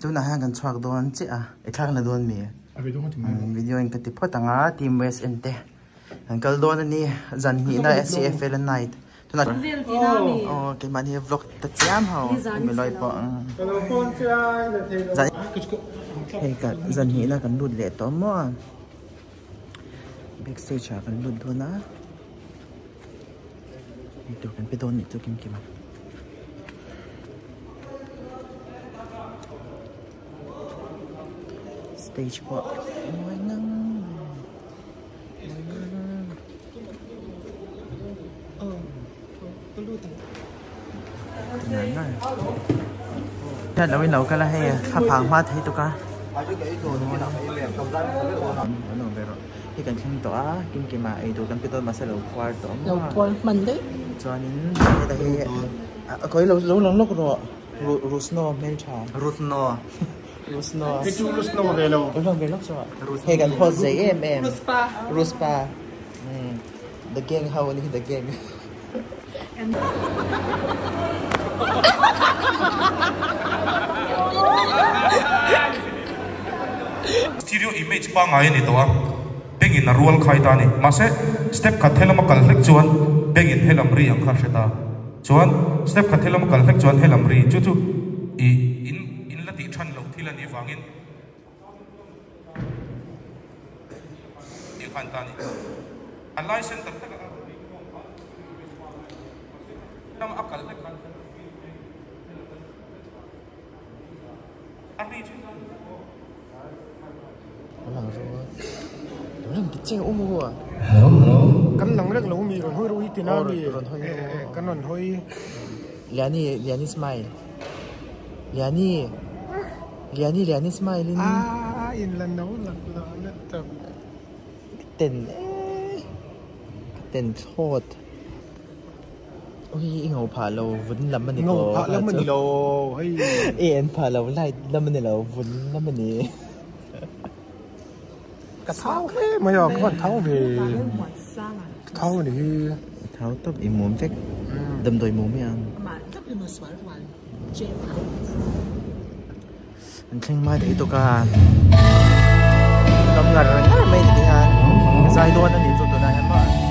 tu na hang kan chuak don che a e thak na don mi video in kati phot anga team west ente uncle don ani zan hi na SCFL night tu na oh ke man hi vlog ta chiam ho mi loi po zan hey ka zan hi na kan lut le to mo backstage kan lut do na itu kan pe don itu kim kim stage po moy nang thật là bên lẩu cái là hay khắp hàng hoa thấy tụi ca thì cần xem tỏa kim kỳ mà ấy tụi cần biết tôi mà sẽ lẩu qua tỏa lẩu qua mình đấy cho nên đây có lẩu lúc rồi rusno men cha rusno cái chú rusno về lẩu về lúc rồi hay cần pose dễ em ruspa the gang how only the gang stereo image pa ngai ni to bengin na rual khai ta ni ma se step ka thelama kal hlek chuan bengin helam ri ang kha sheta chuan step ka thelama kal hlek chuan helam ri chu chu in la ti than lo thilani wangin e khan ta ni alai center ta nam akal hlek khan ari chu làm rồi làm cái treo ô à cắn nắng rất là umi còn hơi đôi thì nó bị cắn còn hơi Liani smile Liani smile lên in lần nấu là tập tên thốt ôi ngầu phá lâu vốn lắm mình ngầu phá lắm mình lâu hay em phá lâu lại lắm mình lâu vốn lắm mình cái tháo thế mà giờ có tháo về tháo thì tháo tóc im muốn chắc đâm đôi muốn ăn anh khinh mai thấy tôi cả lòng ngặt rồi rất là mê đi ăn dài đuôi nó liền rồi tôi này em ạ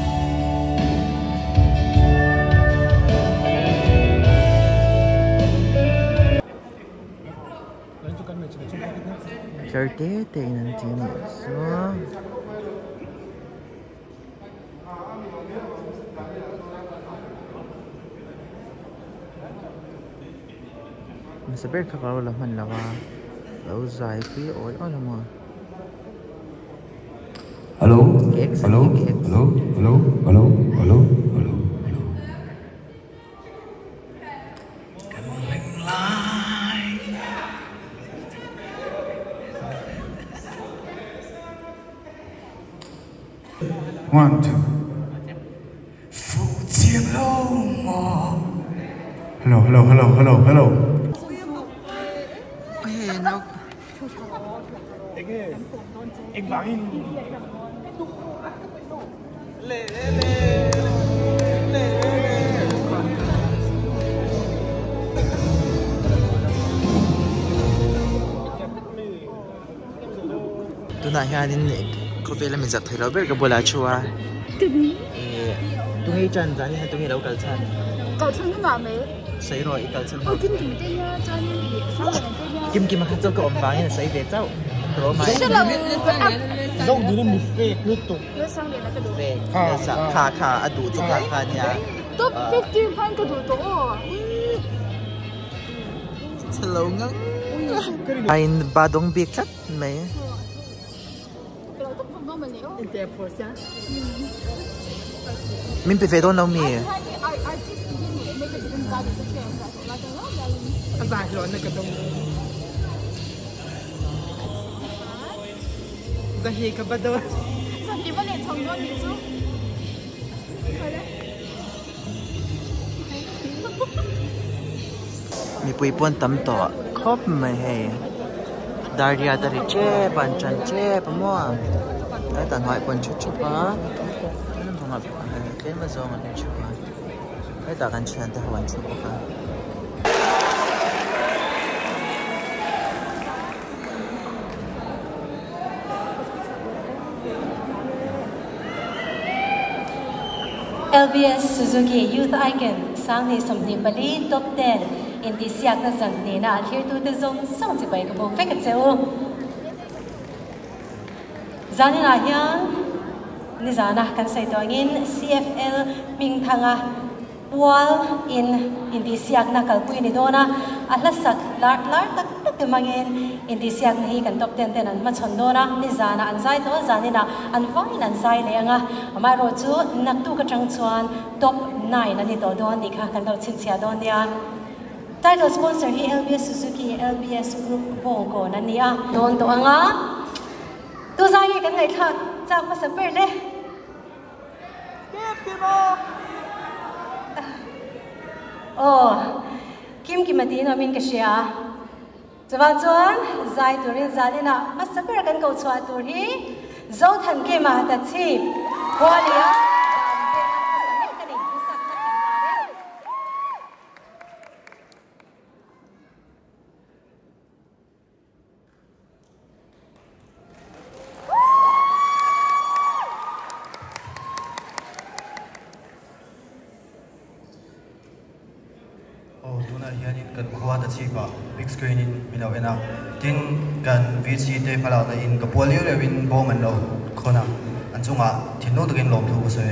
chơi té tiền anh chị này số mình sẽ biết các bạn là mình là lâu dài quý ối ôi là mà hello hello hello hello hello hello hello 1 2福建老妈 hello hello hello hello hello ê nó anh bảo in tôi nói hai đến có vẻ là mình giật thấy nó biết cái bộ lá chua tôi nghĩ chân ra nhưng tôi nghĩ đâu cẩn thận cái nào mấy sấy rồi cẩn thận ôi kim kim đây nha cho nên bị sao lại đây nha kim kim mà cho cậu vàng như là sấy về cháu rồi mà dâu thì nó một phê nước tục nó sang đến là cái đồ về khà đủ cho khà nhà top 50 pound cái đồ đó hello ngắn anh ba đông biệt chắc mấy mình phải về đâu đâu mì dài rồi này cái đông dài cái bắt đầu dài vấn đề trong đó thì chứ mi pui pon tam to khop mai he daria dari che ban chan che pamo ai tan hỏi pon chút chút pa nên thằng học cái mà zo mà nên chút pa ai ta kan chan ta hoàn chút pa LBS Suzuki Youth Icon sang ni somni bali top 10 in di siak na zang ni na here to the zone song chi bai ka bo fek cheu zani na hian ni zana kan sai to ngin CFL ming thanga wall in di siak na kalpui ni dona ahlasak lar tak tak mangin in di siak na hi kan top 10 ten an ma chon dona ni zana an zai to zani na an vain an zai le anga amai ro chu nak tu ka chang chuan top 9 ani to don ni kha kan do chin chia don nia title sponsor hi LBS Suzuki LBS Group Bongo na nia don to anga tu zai kan ngai thak chak ma saper le oh kim kimati no min ka shia chuan zai turin zalina ma saper kan ko chwa tur hi zo than ke ma ta chi kholia kan khua ta chi ba big screen in milo ena tin kan VC te phala ta in ka polio le win bo man lo khona an chunga thinno takin lom thu se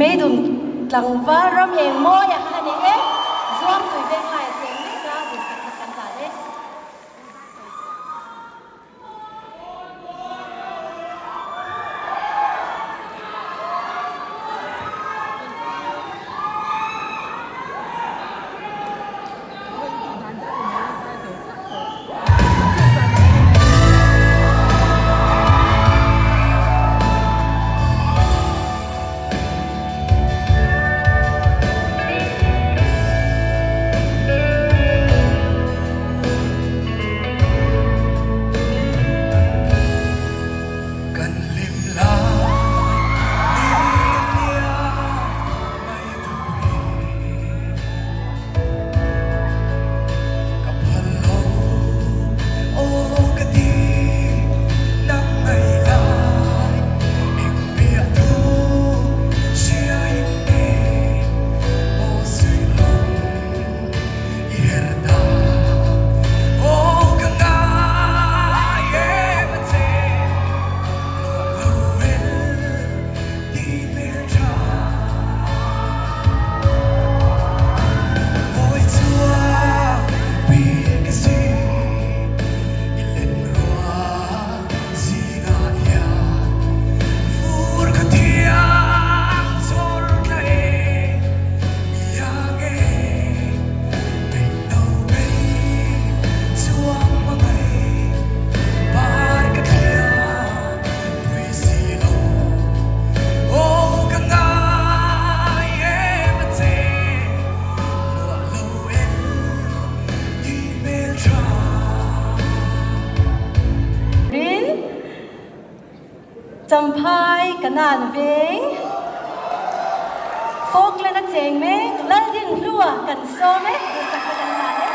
mấy đun lăng vá râm em môi à anh ấy zoom tụi bên lại xem mấy ra thì sẽ cắt cả đấy. Chăm phai cả nàn vén phốt lên đất chèn mé lên điên lúa cần xô mé được sạch cả nàn đấy.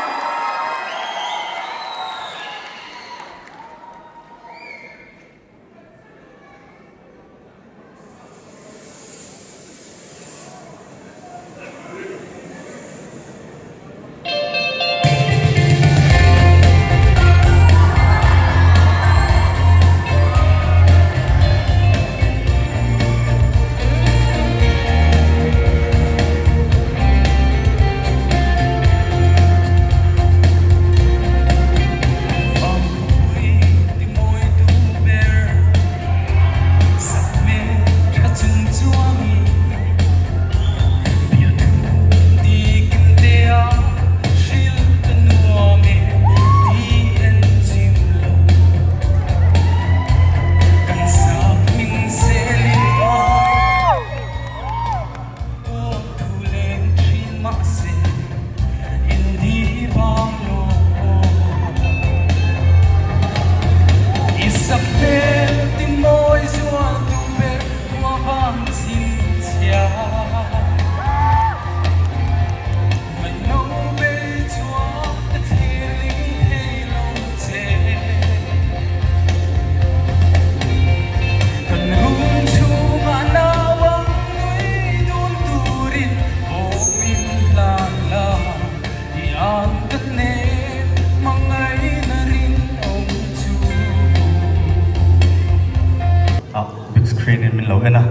Nên mình lâu hơn à,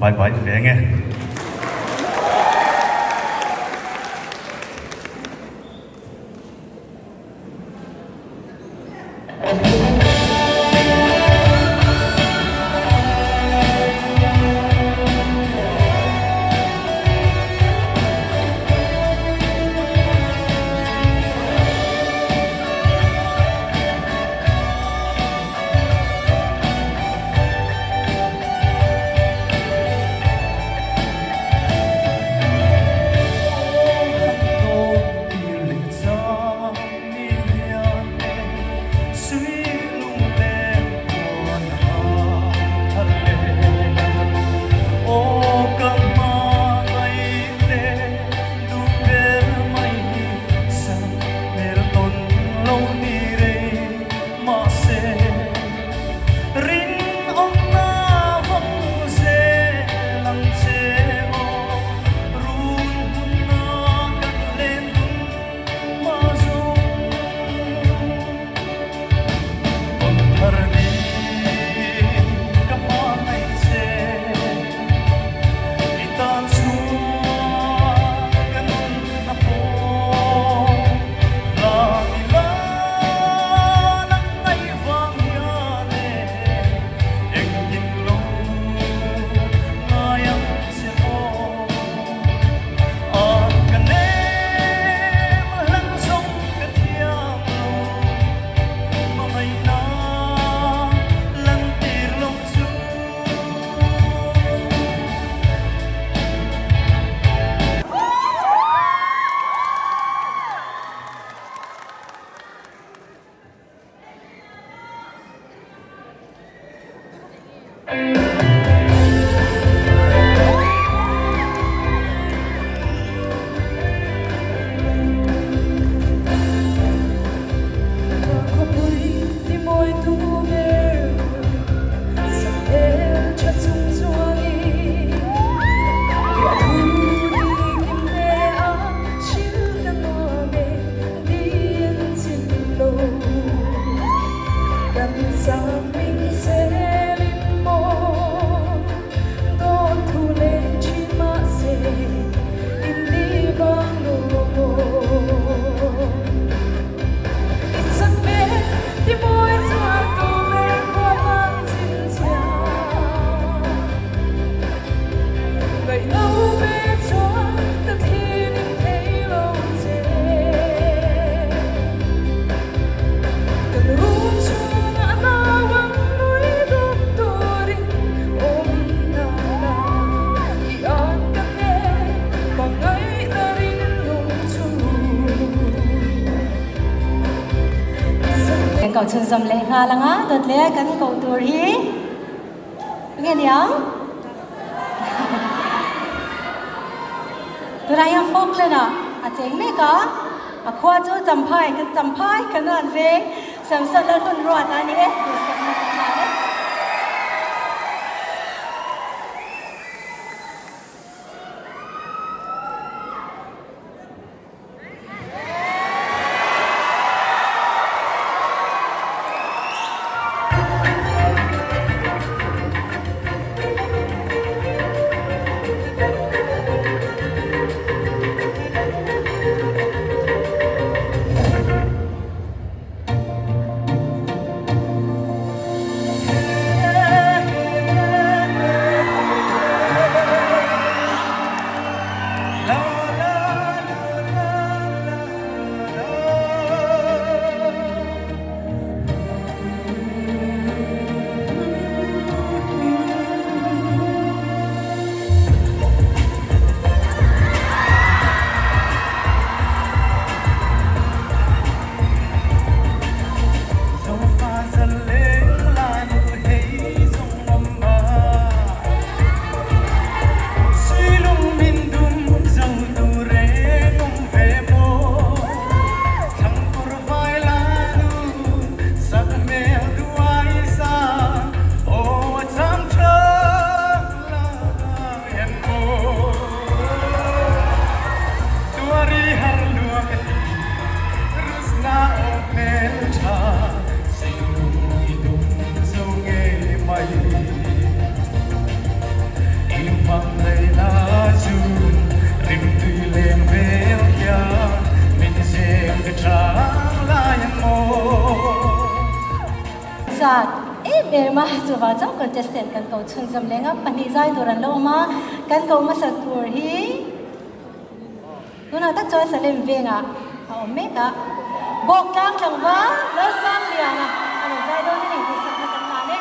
bye bye về nghe. Sweet cậu chân dầm lệ nga là ngã đợt lệ cắn cậu tuổi hi nghe nhỉ tôi đang yang phok lên à chén mấy cả khoa chỗ chấm phai cái nào về sắm sẵn lên con ruột anh ấy mà dù vào trong contestant kan cậu chân dầm lên á pani zai turan lo mà kan cậu mà sát tour hi tu nào tắc cho salem về ngà mấy cả bọc cang chẳng vá lỡ sang liền à anh zai đâu thì thì sát kan mà nè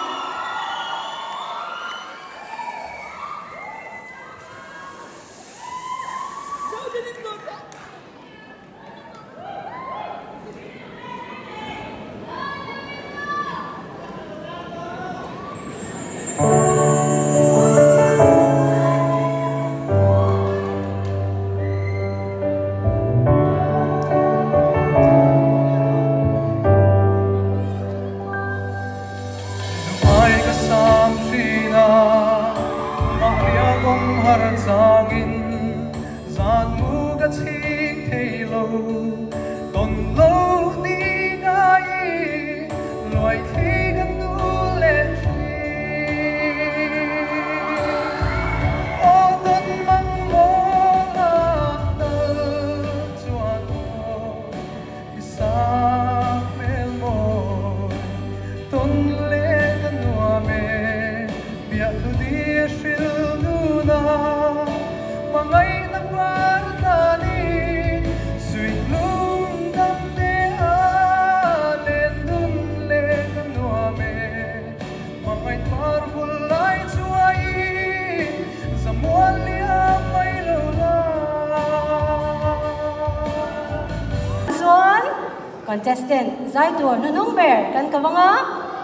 contestant zai tour no number kan ka banga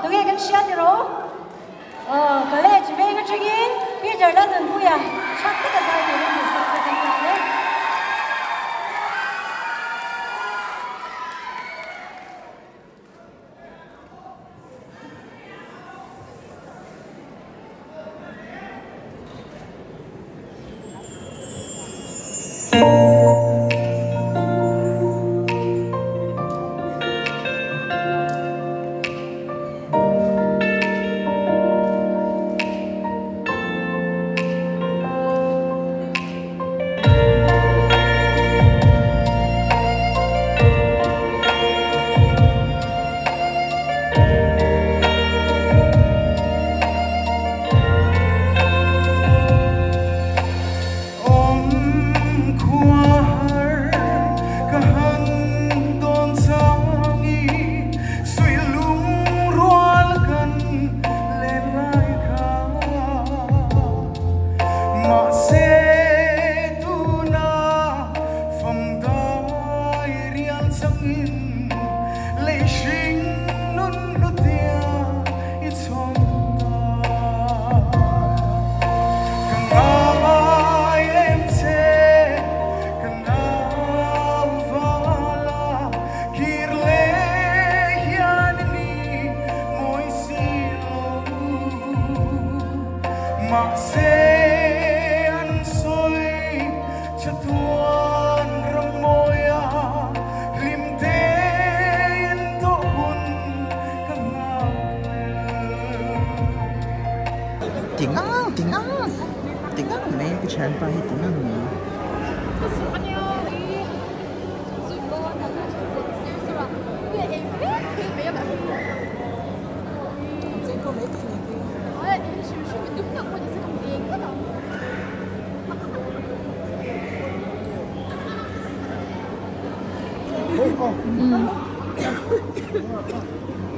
tu ge kan share tiro cái này chỉ về cái chuyện gì bây giờ là đừng vui à chắc tất cả mọi người đều sẽ phải thành công đấy tiếng mấy cái chén bay tiếng Anh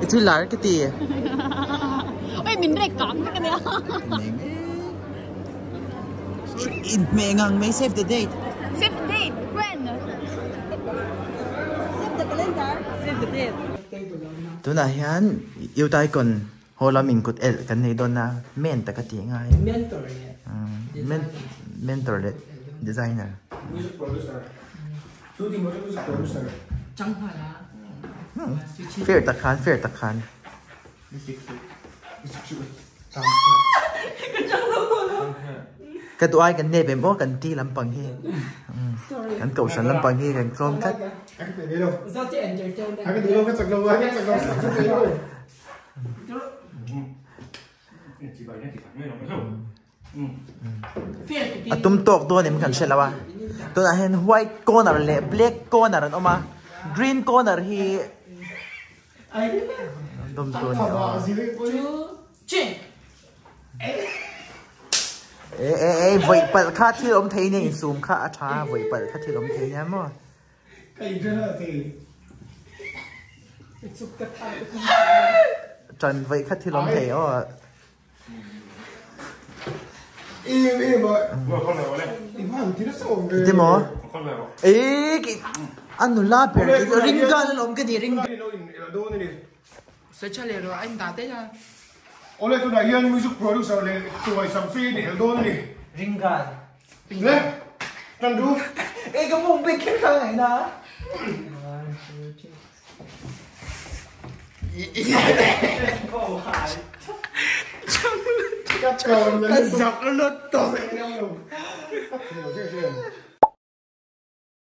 itu lar cái gì? Ôi mình đây cắm cái này. Mẹ ngang mấy save the date. Save the date. When? Save the calendar. Save the date. Tu na hian yêu tai kon hola min kut el kan nei don na men ta ka ti ngai. Mentor. Mentor designer. Music producer. Shooting music producer. Chẳng phải là Fair ta khan. Cái tụi ai cần nề bền bó cần ti làm bằng hi, cần cầu sản làm bằng hi cần chrome cắt. Anh cái gì đâu? do chị ảnh chơi chơi Anh cái gì đâu? Cái sạc đâu? Anh cái sạc đâu? Sạc cái đâu? Tum tok tu ni mungkin selawa. Tu dah hen white corner le, black corner an oma, green corner hi. Tum tu ni. Vậy bật khát thì ông thấy này zoom khá cha vậy bật khát thì ông thấy nhá mà. Cái gì đó thì. Trần vậy khát thì ông thấy ó. Im rồi. Thế mà. Cái anh nó la bể cái ring gun nó cái gì ring. sẽ cho liền rồi anh đã thế ra Oleh tu dah yang music producer le tu ai sampai ni Eldon ni. Ringgan. Le, kan du? Cái mông bị cái thằng này nè. Cắt cầu Cắt dọc nó lột tổ.